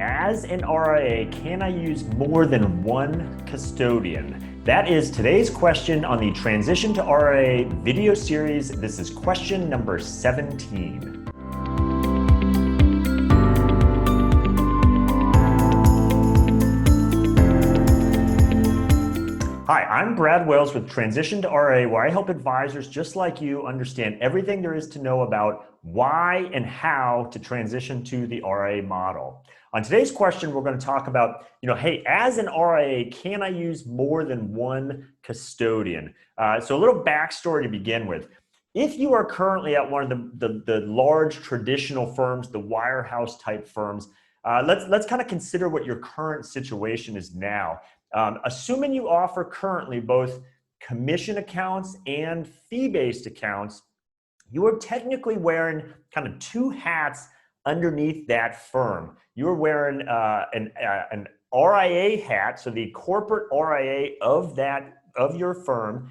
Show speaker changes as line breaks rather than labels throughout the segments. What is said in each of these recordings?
As an RIA, can I use more than one custodian? That is today's question on the Transition to RIA video series. This is question number 17. Hi, I'm Brad Wells with Transition to RIA, where I help advisors just like you understand everything there is to know about why and how to transition to the RIA model. On today's question, we're going to talk about, hey, as an RIA, can I use more than one custodian? So a little backstory to begin with. If you are currently at one of the large traditional firms, the wirehouse type firms, let's kind of consider what your current situation is now. Assuming you offer currently both commission accounts and fee-based accounts, you are technically wearing kind of two hats underneath that firm. You're wearing an RIA hat, so the corporate RIA of your firm.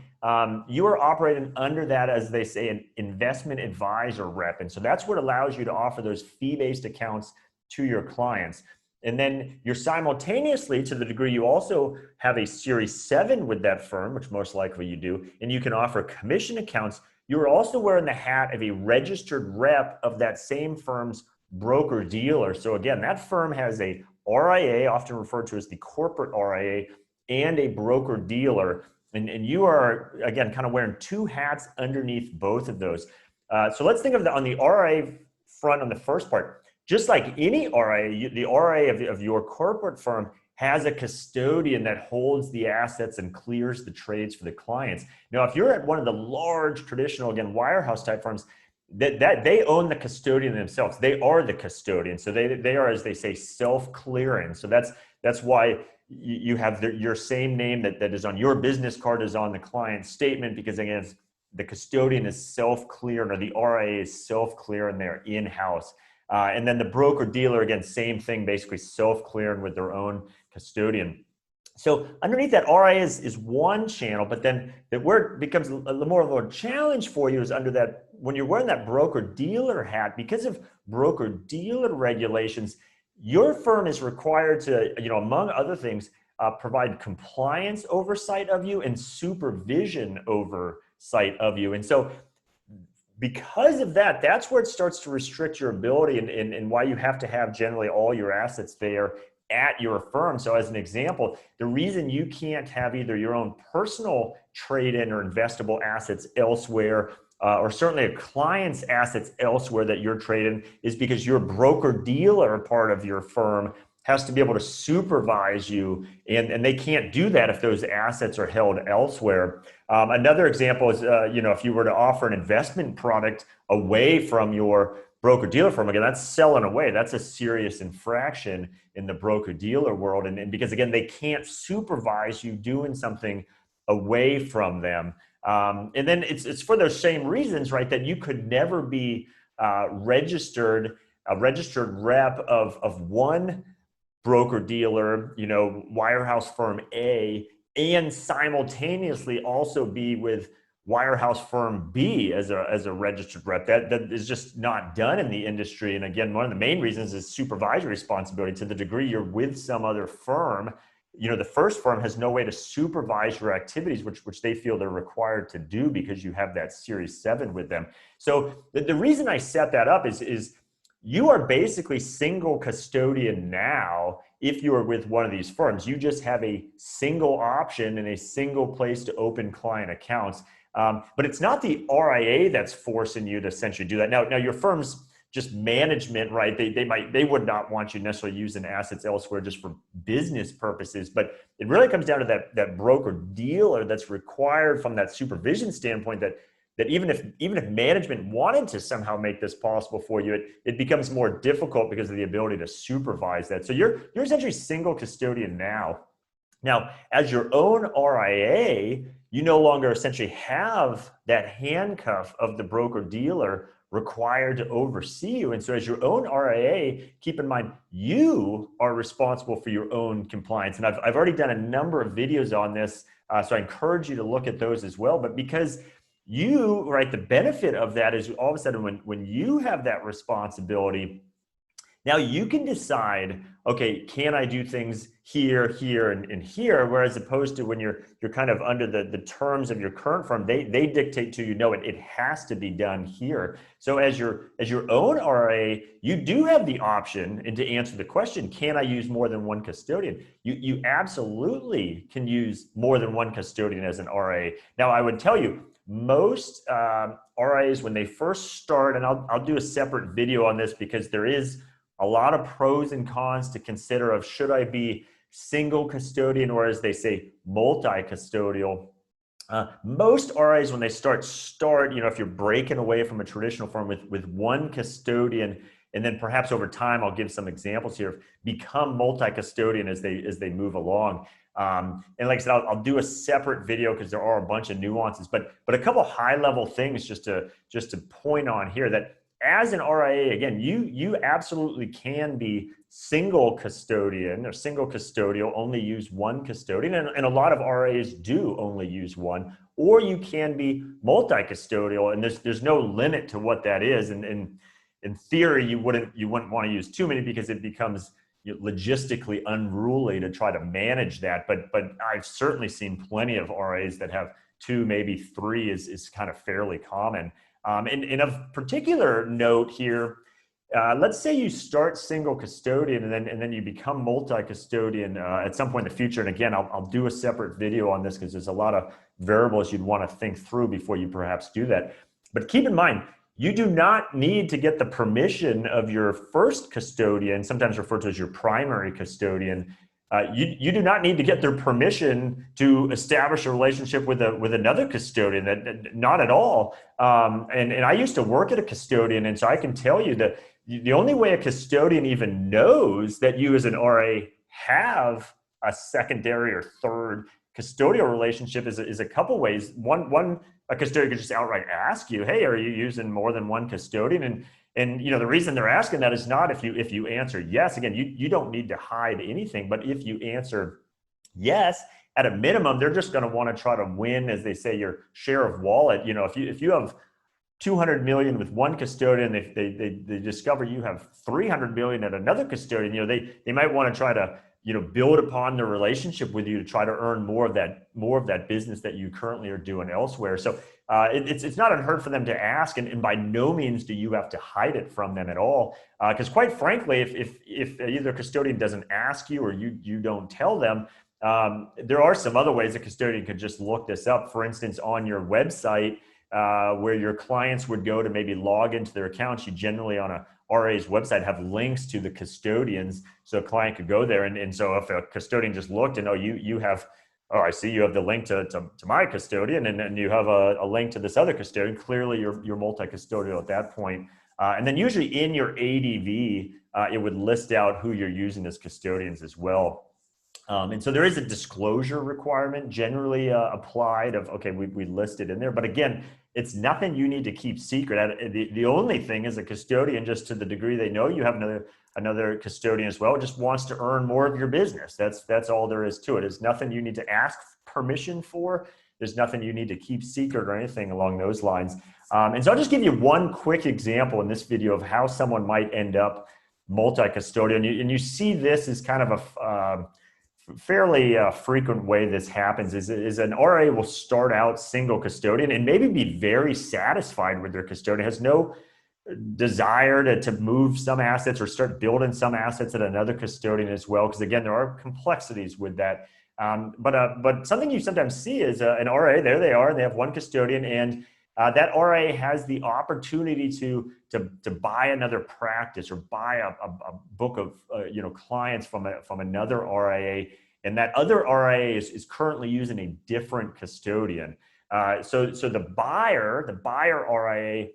You are operating under that, as they say, an investment advisor rep, and so that's what allows you to offer those fee-based accounts to your clients. And then you're simultaneously, to the degree you also have a Series 7 with that firm, which most likely you do, and you can offer commission accounts, you're also wearing the hat of a registered rep of that same firm's broker dealer. So again, that firm has a RIA, often referred to as the corporate RIA, and a broker dealer. And you are, again, kind of wearing two hats underneath both of those. So let's think of on the RIA front on the first part. Just like any RIA, the RIA of your corporate firm has a custodian that holds the assets and clears the trades for the clients. Now, if you're at one of the large traditional, again, wirehouse type firms, that they own the custodian themselves. They are the custodian. So they are, as they say, self-clearing. So that's why you have your same name that is on your business card is on the client's statement, because again, the custodian is self-clearing, or the RIA is self-clearing, they're in-house. And then the broker dealer, again, same thing, basically self-clearing with their own custodian. So underneath that, RIA is one channel, but then where it becomes a little more of a challenge for you is under that, when you're wearing that broker dealer hat, because of broker dealer regulations, your firm is required to, among other things, provide compliance oversight of you and supervision oversight of you. And so because of that, that's where it starts to restrict your ability and why you have to have generally all your assets there at your firm. So as an example, the reason you can't have either your own personal trade-in or investable assets elsewhere, or certainly a client's assets elsewhere that you're trading, is because your broker-dealer part of your firm has to be able to supervise you, and they can't do that if those assets are held elsewhere. Another example is, if you were to offer an investment product away from your broker-dealer firm, again, that's selling away. That's a serious infraction in the broker-dealer world, and because, again, they can't supervise you doing something away from them. And then it's for those same reasons, right, that you could never be a registered rep of one broker dealer, wirehouse firm A, and simultaneously also be with wirehouse firm B as a registered rep. That is just not done in the industry. And again, one of the main reasons is supervisory responsibility. To the degree you're with some other firm, the first firm has no way to supervise your activities, which they feel they're required to do because you have that Series 7 with them. So the reason I set that up is you are basically single custodian now if you are with one of these firms. You just have a single option and a single place to open client accounts. But it's not the RIA that's forcing you to essentially do that. Now your firm's just management, right? They would not want you necessarily using assets elsewhere just for business purposes. But it really comes down to that broker dealer that's required from that supervision standpoint, that even if management wanted to somehow make this possible for you, it becomes more difficult because of the ability to supervise that. So you're essentially single custodian now. Now, as your own RIA, you no longer essentially have that handcuff of the broker dealer required to oversee you. And so as your own RIA, keep in mind, you are responsible for your own compliance. And I've already done a number of videos on this, so I encourage you to look at those as well. But because the benefit of that is all of a sudden when you have that responsibility, Now you can decide, okay, can I do things here, here, and here? Whereas opposed to when you're kind of under the terms of your current firm, they dictate to you, no, it has to be done here. So as your own RIA, you do have the option, and to answer the question, can I use more than one custodian? You absolutely can use more than one custodian as an RIA. Now I would tell you, most RIAs, when they first start, and I'll do a separate video on this because there is a lot of pros and cons to consider of should I be single custodian or, as they say, multi-custodial. Most RIAs, when they start, if you're breaking away from a traditional firm with one custodian, and then perhaps over time, I'll give some examples here, become multi-custodian as they move along. And like I said, I'll do a separate video because there are a bunch of nuances, but a couple high-level things just to point on here that as an RIA, again, you absolutely can be single custodian or single custodial, only use one custodian, and a lot of RIAs do only use one, or you can be multi-custodial, and there's no limit to what that is. And in theory, you wouldn't want to use too many because it becomes logistically unruly to try to manage that. But I've certainly seen plenty of RIAs that have two, maybe three is kind of fairly common. And of particular note here, let's say you start single custodian and then you become multi-custodian at some point in the future. And again, I'll do a separate video on this because there's a lot of variables you'd want to think through before you perhaps do that. But keep in mind, you do not need to get the permission of your first custodian, sometimes referred to as your primary custodian. You do not need to get their permission to establish a relationship with another custodian. That not at all. And I used to work at a custodian, and so I can tell you that the only way a custodian even knows that you as an RA have a secondary or third custodial relationship is a couple ways. One, a custodian could just outright ask you, hey, are you using more than one custodian? And the reason they're asking that is not if you answer yes. Again, you don't need to hide anything, but if you answer yes, at a minimum, they're just going to want to try to win, as they say, your share of wallet. If you have 200 million with one custodian, they discover you have 300 million at another custodian, they might want to try to build upon the relationship with you to try to earn more of that business that you currently are doing elsewhere. So it's not unheard for them to ask, and by no means do you have to hide it from them at all. Because quite frankly, if either custodian doesn't ask you or you don't tell them, there are some other ways a custodian could just look this up. For instance, on your website, where your clients would go to maybe log into their accounts, you generally on a RA's website have links to the custodians, so a client could go there. And so if a custodian just looked and, I see you have the link to my custodian, and then you have a link to this other custodian, clearly you're multi-custodial at that point. And then usually in your ADV, it would list out who you're using as custodians as well. And so there is a disclosure requirement generally applied of, okay, we list it in there. But again, it's nothing you need to keep secret. The only thing is a custodian, just to the degree they know you have another custodian as well, just wants to earn more of your business. That's all there is to it. It's nothing you need to ask permission for. There's nothing you need to keep secret or anything along those lines. And so I'll just give you one quick example in this video of how someone might end up multi-custodian. And you see this as kind of a fairly frequent way this happens is an RA will start out single custodian and maybe be very satisfied with their custodian, has no desire to move some assets or start building some assets at another custodian as well, because again, there are complexities with that. But something you sometimes see is an RA, there they are, and they have one custodian, and that RA has the opportunity to buy another practice or buy a book of clients from another RIA, and that other RIA is currently using a different custodian. So the buyer RIA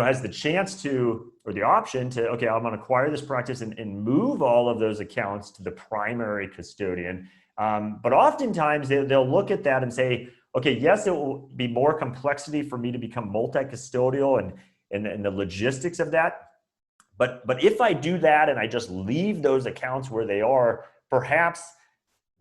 has the chance to, or the option to, okay, I'm going to acquire this practice and move all of those accounts to the primary custodian. But oftentimes they'll look at that and say, okay, yes, it will be more complexity for me to become multi-custodial and the logistics of that. But if I do that and I just leave those accounts where they are, perhaps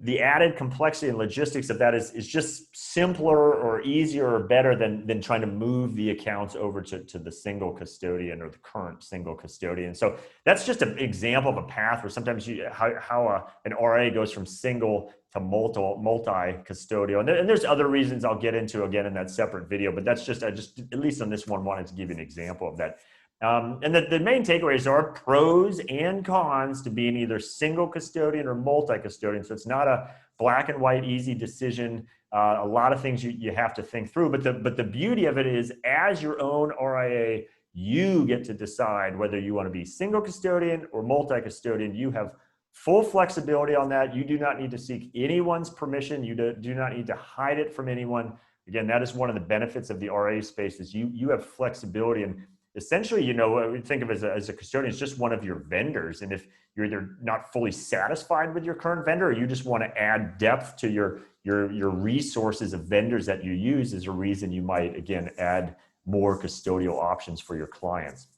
the added complexity and logistics of that is just simpler or easier or better than trying to move the accounts over to the single custodian or the current single custodian. So that's just an example of a path where sometimes how an RIA goes from single to multi-custodial. And there's other reasons I'll get into again in that separate video, but that's just, I just, at least on this one, wanted to give you an example of that. And the main takeaways are pros and cons to being either single custodian or multi-custodian. So it's not a black and white easy decision. A lot of things you have to think through, but the beauty of it is, as your own RIA, you get to decide whether you want to be single custodian or multi-custodian. You have full flexibility on that. You do not need to seek anyone's permission. You do not need to hide it from anyone. Again, that is one of the benefits of the RIA space, is you have flexibility. And essentially, you know, we think of as a custodian, it's just one of your vendors. And if you're either not fully satisfied with your current vendor, or you just want to add depth to your resources of vendors that you use, is a reason you might, again, add more custodial options for your clients.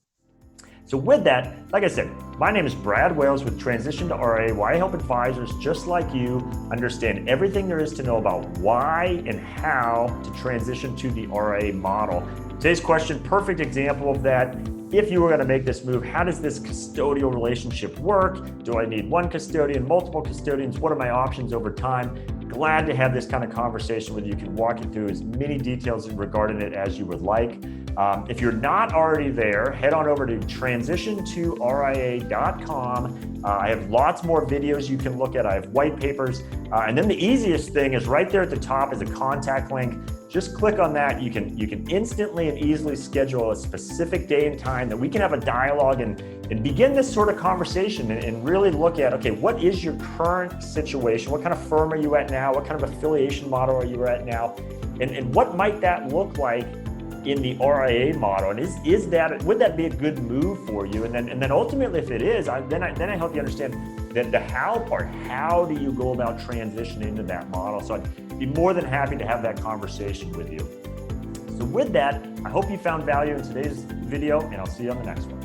So with that, like I said, my name is Brad Wales with Transition to RIA, where I help advisors just like you understand everything there is to know about why and how to transition to the RIA model. Today's question, perfect example of that. If you were going to make this move, how does this custodial relationship work? Do I need one custodian, multiple custodians? What are my options over time? Glad to have this kind of conversation with you. Can walk you through as many details regarding it as you would like. If you're not already there, head on over to transitiontoria.com. I have lots more videos you can look at. I have white papers. And then the easiest thing is right there at the top is a contact link. Just click on that. You can instantly and easily schedule a specific day and time that we can have a dialogue and begin this sort of conversation and really look at, okay, what is your current situation? What kind of firm are you at now? What kind of affiliation model are you at now? And what might that look like in the RIA model? And would that be a good move for you? And then ultimately, if it is, then I help you understand the how part. How do you go about transitioning into that model? So I'd be more than happy to have that conversation with you. So with that, I hope you found value in today's video, and I'll see you on the next one.